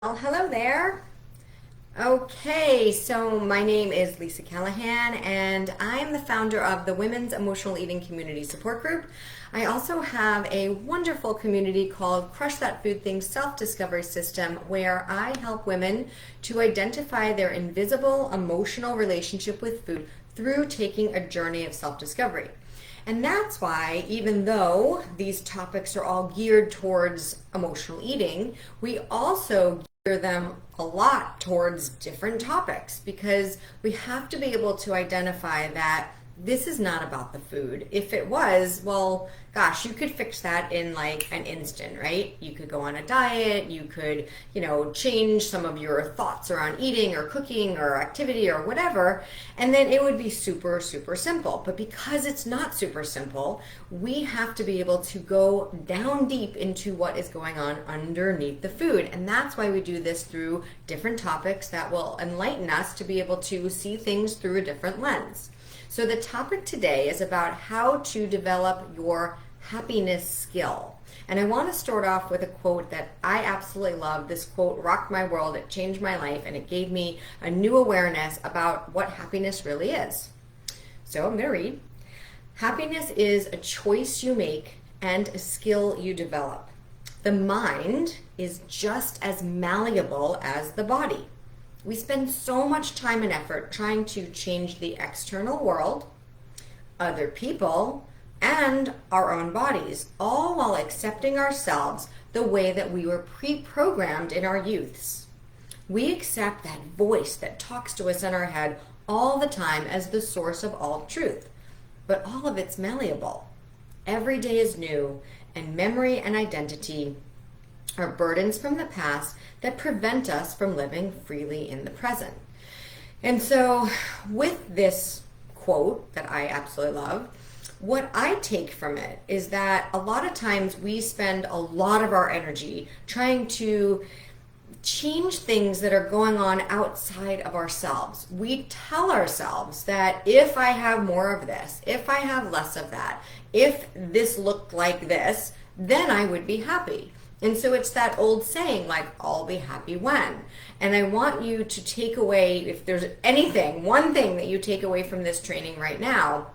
Well, hello there. Okay, so my name is Lisa Callahan, and I'm the founder of the Women's Emotional Eating Community Support Group. I also have a wonderful community called Crush That Food Thing Self-Discovery System, where I help women to identify their invisible emotional relationship with food through taking a journey of self-discovery. And that's why, even though these topics are all geared towards emotional eating, we also gear them a lot towards different topics, because we have to be able to identify that this is not about the food. If it was, well, gosh, you could fix that in like an instant, right? You could go on a diet, you could, change some of your thoughts around eating or cooking or activity or whatever, and then it would be super, super simple. But because it's not super simple, we have to be able to go down deep into what is going on underneath the food. And that's why we do this through different topics that will enlighten us to be able to see things through a different lens. So the topic today is about how to develop your happiness skill. And I want to start off with a quote that I absolutely love. This quote rocked my world, it changed my life, and it gave me a new awareness about what happiness really is. So I'm going to read. Happiness is a choice you make and a skill you develop. The mind is just as malleable as the body. We spend so much time and effort trying to change the external world, other people, and our own bodies, all while accepting ourselves the way that we were pre-programmed in our youths. We accept that voice that talks to us in our head all the time as the source of all truth, but all of it's malleable. Every day is new, and memory and identity are burdens from the past that prevent us from living freely in the present. And so with this quote that I absolutely love, what I take from it is that a lot of times we spend a lot of our energy trying to change things that are going on outside of ourselves. We tell ourselves that if I have more of this, if I have less of that, if this looked like this, then I would be happy. And so it's that old saying, like, I'll be happy when. And I want you to take away, if there's anything, one thing that you take away from this training right now,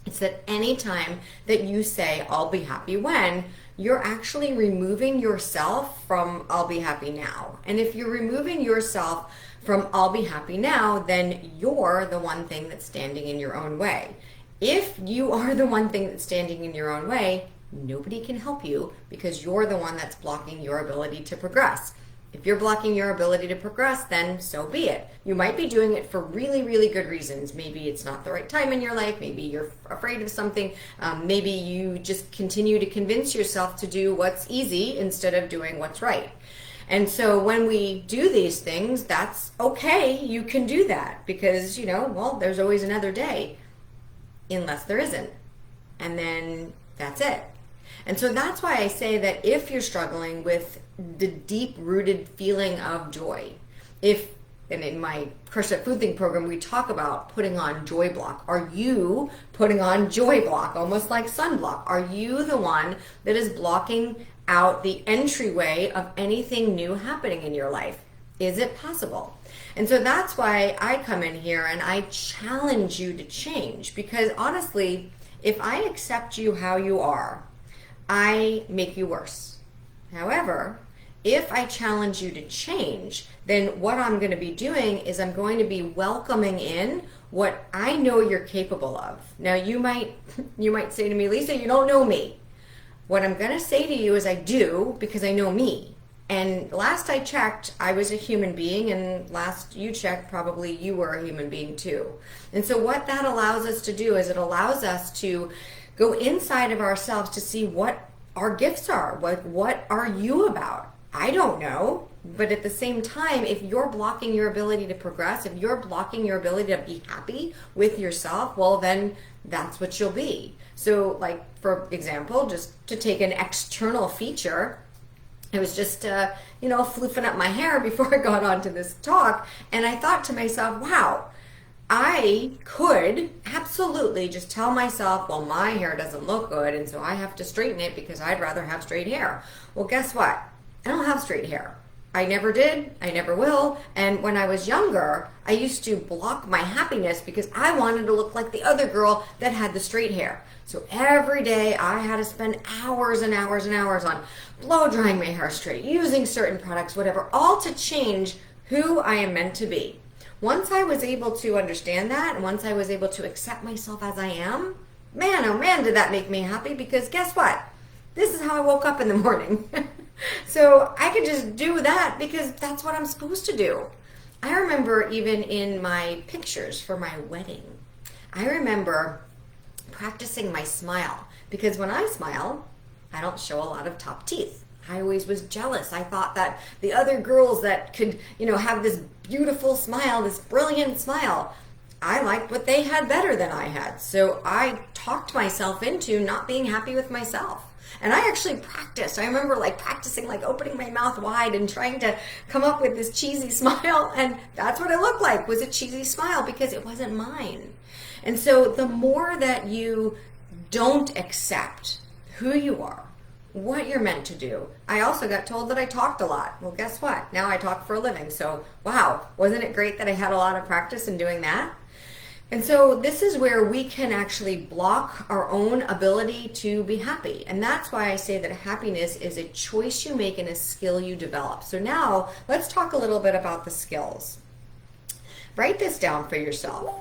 it's that anytime that you say, I'll be happy when, you're actually removing yourself from I'll be happy now. And if you're removing yourself from I'll be happy now, then you're the one thing that's standing in your own way. If you are the one thing that's standing in your own way, nobody can help you, because you're the one that's blocking your ability to progress. If you're blocking your ability to progress, then so be it. You might be doing it for really, really good reasons. Maybe it's not the right time in your life. Maybe you're afraid of something. Maybe you just continue to convince yourself to do what's easy instead of doing what's right. And so when we do these things, that's okay. You can do that because, there's always another day, unless there isn't. And then that's it. And so that's why I say that if you're struggling with the deep-rooted feeling of joy, and in my Crush That Food Thing program, we talk about putting on joy block. Are you putting on joy block, almost like sunblock? Are you the one that is blocking out the entryway of anything new happening in your life? Is it possible? And so that's why I come in here and I challenge you to change, because honestly, if I accept you how you are, I make you worse. However, if I challenge you to change, then what I'm going to be doing is I'm going to be welcoming in what I know you're capable of. Now you might say to me, Lisa, you don't know me. What I'm going to say to you is I do, because I know me. And last I checked, I was a human being, and last you checked, probably you were a human being too. And so what that allows us to do is it allows us to go inside of ourselves to see what our gifts are. What are you about? I don't know. But at the same time, if you're blocking your ability to progress, if you're blocking your ability to be happy with yourself, well, then that's what you'll be. So like, for example, just to take an external feature, I was just, floofing up my hair before I got onto this talk, and I thought to myself, wow, I could absolutely just tell myself, well, my hair doesn't look good, and so I have to straighten it because I'd rather have straight hair. Well, guess what? I don't have straight hair. I never did. I never will. And when I was younger, I used to block my happiness because I wanted to look like the other girl that had the straight hair. So every day I had to spend hours and hours and hours on blow drying my hair straight, using certain products, whatever, all to change who I am meant to be. Once I was able to understand that, and once I was able to accept myself as I am, man, oh man, did that make me happy, because guess what? This is how I woke up in the morning. So I could just do that because that's what I'm supposed to do. I remember even in my pictures for my wedding, I remember practicing my smile, because when I smile, I don't show a lot of top teeth. I always was jealous. I thought that the other girls that could, have this beautiful smile, this brilliant smile, I liked what they had better than I had. So I talked myself into not being happy with myself. And I actually practiced. I remember practicing, opening my mouth wide and trying to come up with this cheesy smile. And that's what it looked like, was a cheesy smile, because it wasn't mine. And so the more that you don't accept who you are, what you're meant to do. I also got told that I talked a lot. Well, guess what? Now I talk for a living. So, wow, wasn't it great that I had a lot of practice in doing that? And so this is where we can actually block our own ability to be happy. And that's why I say that happiness is a choice you make and a skill you develop. So now let's talk a little bit about the skills. Write this down for yourself.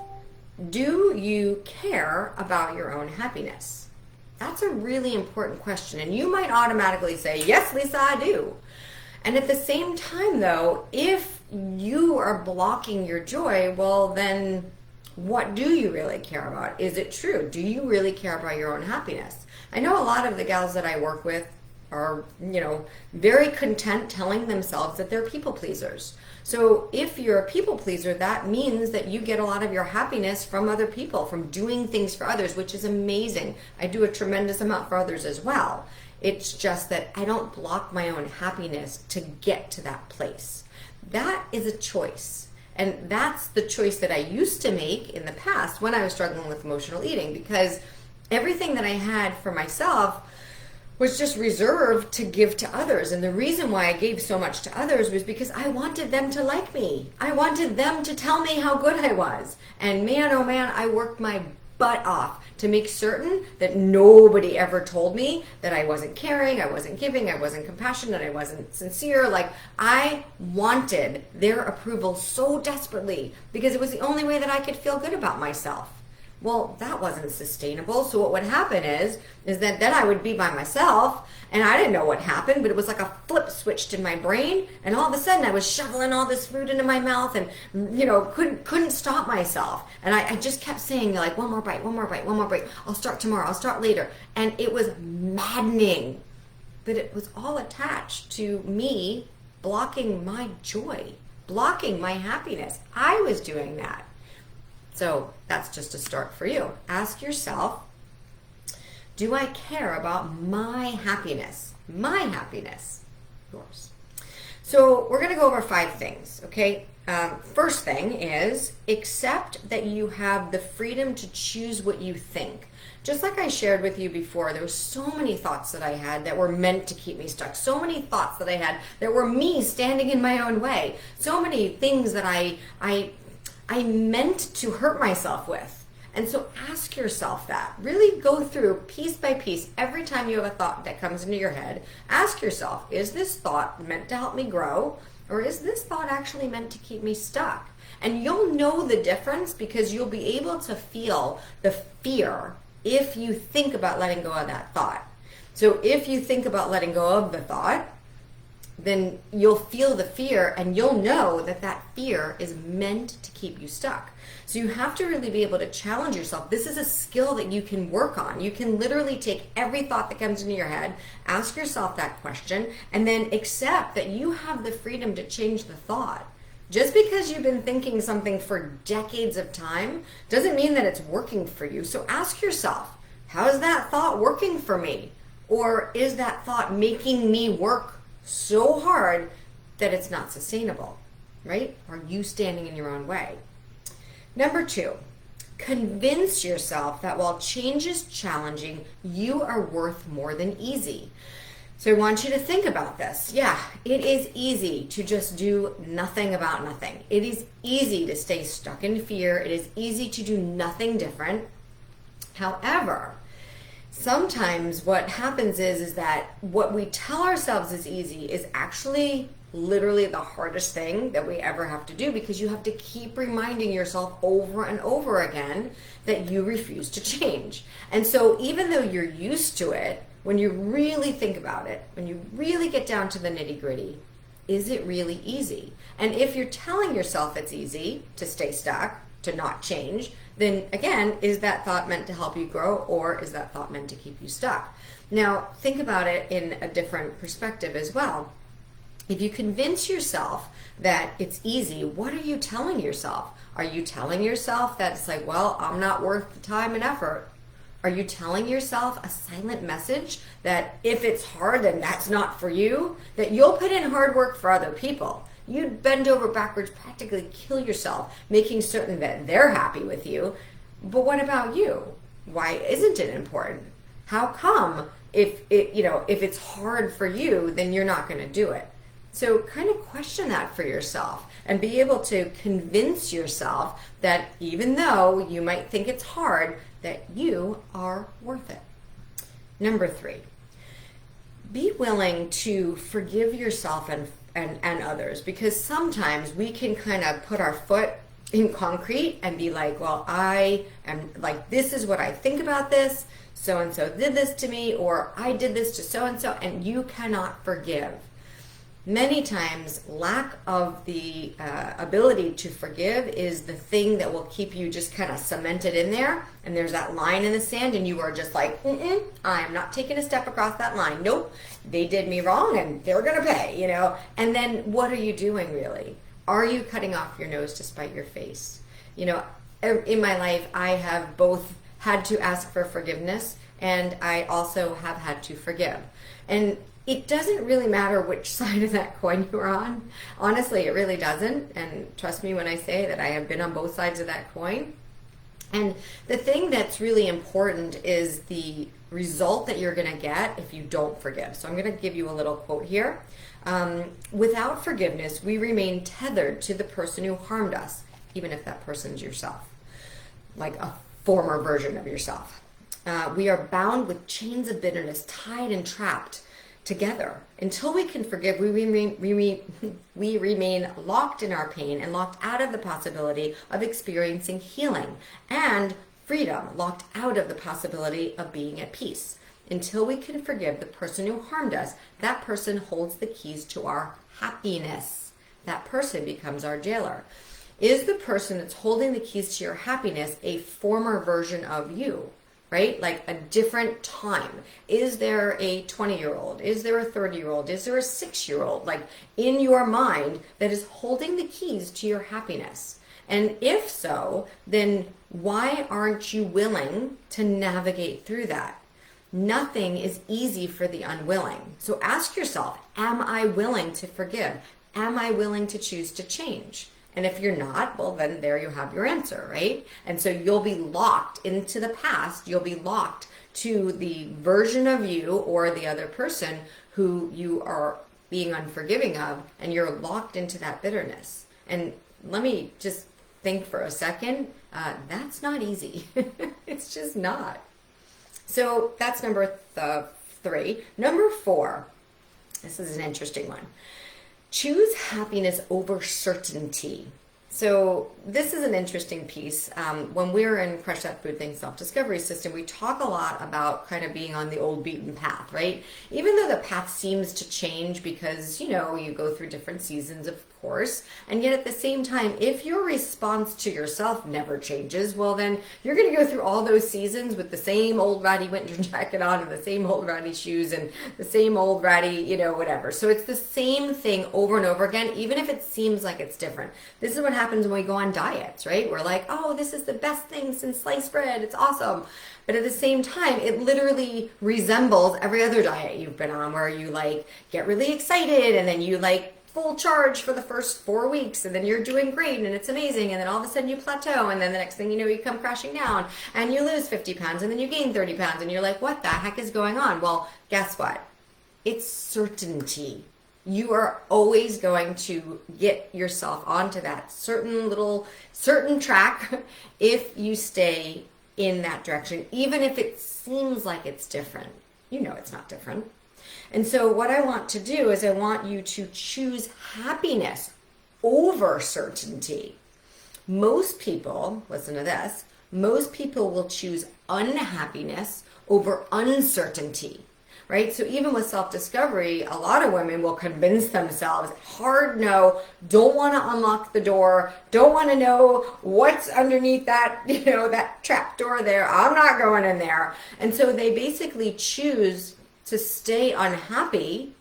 Do you care about your own happiness? That's a really important question. And you might automatically say, yes, Lisa, I do. And at the same time, though, if you are blocking your joy, well, then what do you really care about? Is it true? Do you really care about your own happiness? I know a lot of the gals that I work with are, very content telling themselves that they're people pleasers. So if you're a people pleaser, that means that you get a lot of your happiness from other people, from doing things for others, which is amazing. I do a tremendous amount for others as well. It's just that I don't block my own happiness to get to that place. That is a choice. And that's the choice that I used to make in the past when I was struggling with emotional eating, because everything that I had for myself was just reserved to give to others. And the reason why I gave so much to others was because I wanted them to like me. I wanted them to tell me how good I was. And man, oh man, I worked my butt off to make certain that nobody ever told me that I wasn't caring, I wasn't giving, I wasn't compassionate, I wasn't sincere. I wanted their approval so desperately because it was the only way that I could feel good about myself. Well, that wasn't sustainable. So what would happen is that then I would be by myself, and I didn't know what happened, but it was like a flip switched in my brain, and all of a sudden I was shoveling all this food into my mouth and, couldn't stop myself. And I just kept saying, one more bite, one more bite, one more bite. I'll start tomorrow, I'll start later. And it was maddening. But it was all attached to me blocking my joy, blocking my happiness. I was doing that. So that's just a start for you. Ask yourself, do I care about my happiness? My happiness, yours. So we're going to go over 5 things, okay? First thing is accept that you have the freedom to choose what you think. Just like I shared with you before, there were so many thoughts that I had that were meant to keep me stuck. So many thoughts that I had that were me standing in my own way. So many things that I meant to hurt myself with. And so ask yourself that. Really go through piece by piece every time you have a thought that comes into your head. Ask yourself, is this thought meant to help me grow? Or is this thought actually meant to keep me stuck? And you'll know the difference because you'll be able to feel the fear if you think about letting go of that thought. So if you think about letting go of the thought, then you'll feel the fear and you'll know that that fear is meant to keep you stuck. So you have to really be able to challenge yourself. This is a skill that you can work on. You can literally take every thought that comes into your head, ask yourself that question, and then accept that you have the freedom to change the thought. Just because you've been thinking something for decades of time doesn't mean that it's working for you. So ask yourself, how is that thought working for me? Or is that thought making me work so hard that it's not sustainable, right? Are you standing in your own way? Number 2, convince yourself that while change is challenging, you are worth more than easy. So I want you to think about this. Yeah, it is easy to just do nothing about nothing. It is easy to stay stuck in fear. It is easy to do nothing different. However, sometimes what happens is that what we tell ourselves is easy is actually literally the hardest thing that we ever have to do, because you have to keep reminding yourself over and over again that you refuse to change. And so even though you're used to it, when you really think about it, when you really get down to the nitty-gritty, is it really easy? And if you're telling yourself it's easy to stay stuck, to not change, then again, is that thought meant to help you grow, or is that thought meant to keep you stuck? Now, think about it in a different perspective as well. If you convince yourself that it's easy, what are you telling yourself? Are you telling yourself that it's like, well, I'm not worth the time and effort? Are you telling yourself a silent message that if it's hard, then that's not for you? That you'll put in hard work for other people. You'd bend over backwards, practically kill yourself, making certain that they're happy with you. But what about you? Why isn't it important? How come if it's hard for you, then you're not going to do it? So kind of question that for yourself and be able to convince yourself that even though you might think it's hard, that you are worth it. Number 3, be willing to forgive yourself and others, because sometimes we can kind of put our foot in concrete and be like, well, I am like, this is what I think about this, so-and-so did this to me, or I did this to so-and-so, and you cannot forgive. Many times, lack of the ability to forgive is the thing that will keep you just kind of cemented in there. And there's that line in the sand, and you are just like, I am not taking a step across that line. Nope, they did me wrong, and they're going to pay, And then what are you doing, really? Are you cutting off your nose to spite your face? In my life, I have both had to ask for forgiveness, and I also have had to forgive. And it doesn't really matter which side of that coin you're on. Honestly, it really doesn't. And trust me when I say that I have been on both sides of that coin. And the thing that's really important is the result that you're going to get if you don't forgive. So I'm going to give you a little quote here. Without forgiveness, we remain tethered to the person who harmed us, even if that person's yourself, like a former version of yourself. We are bound with chains of bitterness, tied and trapped together. Until we can forgive, we remain locked in our pain and locked out of the possibility of experiencing healing, and freedom, locked out of the possibility of being at peace. Until we can forgive the person who harmed us, that person holds the keys to our happiness. That person becomes our jailer. Is the person that's holding the keys to your happiness a former version of you? Right? Like a different time. Is there a 20-year-old? Is there a 30-year-old? Is there a 6-year-old? Like in your mind that is holding the keys to your happiness? And if so, then why aren't you willing to navigate through that? Nothing is easy for the unwilling. So ask yourself, am I willing to forgive? Am I willing to choose to change? And if you're not, well, then there you have your answer, right? And so you'll be locked into the past. You'll be locked to the version of you or the other person who you are being unforgiving of, and you're locked into that bitterness. And let me just think for a second. That's not easy. It's just not. So that's number 3. Number 4, this is an interesting one. Choose happiness over certainty. So this is an interesting piece. When we're in Crush That Food Thing Self-Discovery System, we talk a lot about kind of being on the old beaten path, right? Even though the path seems to change because, you go through different seasons, of course, and yet at the same time, if your response to yourself never changes, well, then you're going to go through all those seasons with the same old ratty winter jacket on and the same old ratty shoes and the same old ratty, whatever. So it's the same thing over and over again, even if it seems like it's different. This is what happens when we go on diets, right? We're like, oh, this is the best thing since sliced bread. It's awesome. But at the same time, it literally resembles every other diet you've been on, where you get really excited and then you full charge for the first 4 weeks, and then you're doing great and it's amazing, and then all of a sudden you plateau, and then the next thing you know, you come crashing down and you lose 50 pounds and then you gain 30 pounds and you're like, what the heck is going on? Well, guess what? It's certainty. You are always going to get yourself onto that certain track if you stay in that direction, even if it seems like it's different. You know it's not different. And so what I want to do is I want you to choose happiness over certainty. Most people, listen to this, most people will choose unhappiness over uncertainty, right? So even with self-discovery, a lot of women will convince themselves, hard no, don't want to unlock the door, don't want to know what's underneath that, that trap door there. I'm not going in there. And so they basically choose to stay unhappy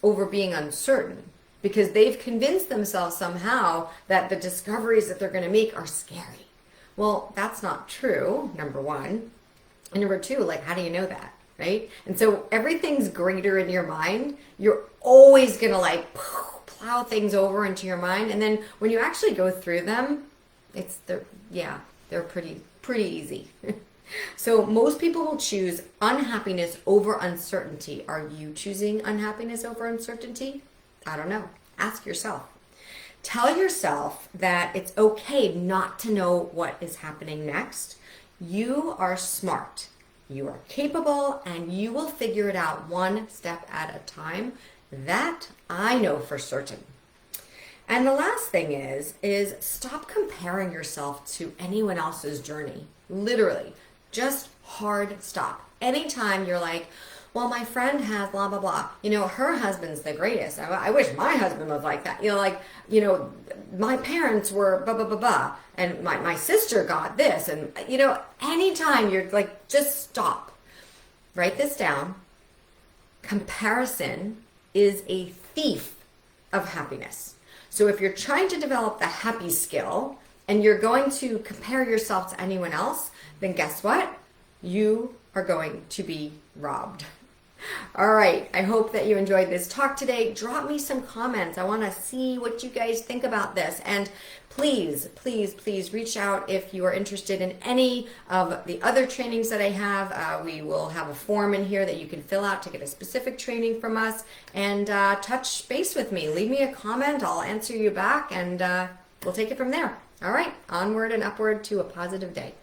over being uncertain because they've convinced themselves somehow that the discoveries that they're going to make are scary. Well, that's not true, number one. And number two, like, how do you know that, right? And so everything's greater in your mind. You're always going to like plow things over into your mind. And then when you actually go through them, they're pretty easy. So most people will choose unhappiness over uncertainty. Are you choosing unhappiness over uncertainty? I don't know. Ask yourself. Tell yourself that it's okay not to know what is happening next. You are smart. You are capable, and you will figure it out one step at a time. That I know for certain. And the last thing is stop comparing yourself to anyone else's journey. Literally. Just hard stop. Anytime you're like, well, my friend has blah, blah, blah. Her husband's the greatest. I wish my husband was like that. My parents were blah, blah, blah, blah. And my sister got this. And, anytime you're like, just stop. Write this down. Comparison is a thief of happiness. So if you're trying to develop the happy skill and you're going to compare yourself to anyone else, then guess what? You are going to be robbed. All right, I hope that you enjoyed this talk today. Drop me some comments. I want to see what you guys think about this. And please, please, please reach out if you are interested in any of the other trainings that I have. We will have a form in here that you can fill out to get a specific training from us. And touch base with me. Leave me a comment. I'll answer you back, and we'll take it from there. All right, onward and upward to a positive day.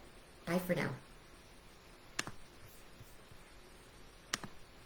Bye for now.